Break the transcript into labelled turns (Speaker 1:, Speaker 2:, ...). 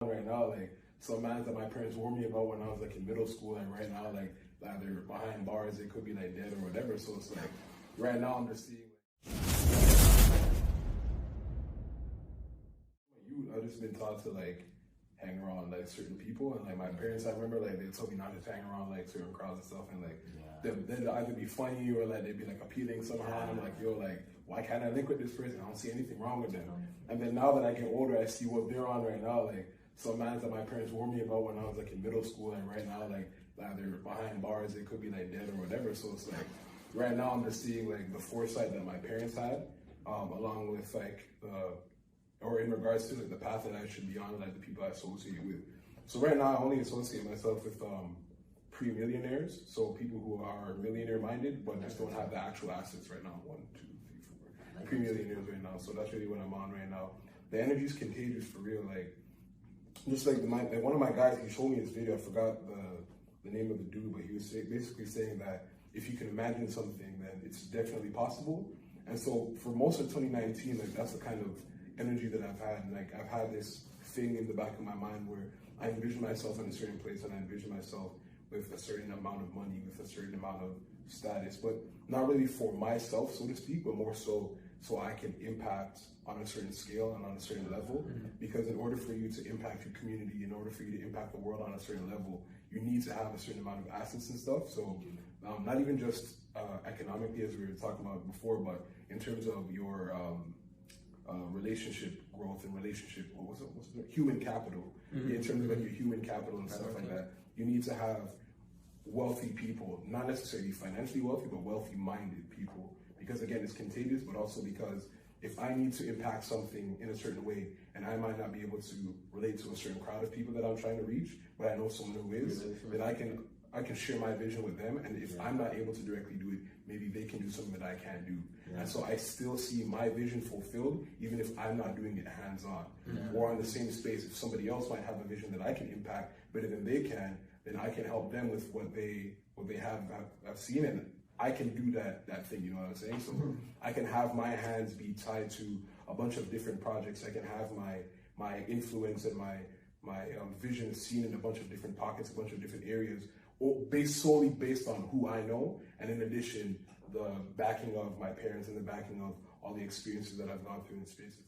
Speaker 1: Right now, like some mans that my parents warned me about when I was like in middle school, and right now, like either behind bars, they could be like dead or whatever. So it's like right now I'm just seeing I've just been taught to like hang around like certain people, and like my parents, I remember like they told me not to hang around like certain crowds and stuff, and like they'd either be funny or like they'd be like appealing somehow. And I'm like, yo, like why can't I link with this person? I don't see anything wrong with them. And then now that I get older, I see what they're on right now. Like some mans that my parents warned me about when I was like in middle school, and right now like either behind bars, they could be like dead or whatever. So it's like right now I'm just seeing like the foresight that my parents had, along with like or in regards to like the path that I should be on, like the people I associate with. So right now I only associate myself with pre-millionaires, so people who are millionaire minded but just don't have the actual assets right now. 1, 2, 3, 4 pre-millionaires right now. So that's really what I'm on right now. The energy is contagious for real. Like just like one of my guys, he showed me this video. I forgot the name of the dude, but he was basically saying that if you can imagine something, then it's definitely possible. And so for most of 2019, like that's the kind of energy that I've had. Like I've had this thing in the back of my mind where I envision myself in a certain place, and I envision myself with a certain amount of money, with a certain amount of status, but not really for myself, so to speak, but more so I can impact on a certain scale and on a certain level. Because in order for you to impact your community, in order for you to impact the world on a certain level, you need to have a certain amount of assets and stuff. So not even just economically, as we were talking about before, but in terms of your relationship growth and relationship, human capital. In terms of like your human capital and stuff like that, you need to have wealthy people, not necessarily financially wealthy, but wealthy minded people. Because again, it's contagious, but also because if I need to impact something in a certain way, and I might not be able to relate to a certain crowd of people that I'm trying to reach, but I know someone who is, then I can share my vision with them. And if I'm not able to directly do it, maybe they can do something that I can't do. And so I still see my vision fulfilled, even if I'm not doing it hands-on. Or on the same space, if somebody else might have a vision that I can impact better than they can, then I can help them with what they have seen, and I can do that thing, you know what I'm saying? So I can have my hands be tied to a bunch of different projects. I can have my influence and my vision seen in a bunch of different pockets, a bunch of different areas, solely based on who I know, and in addition, the backing of my parents and the backing of all the experiences that I've gone through in spaces.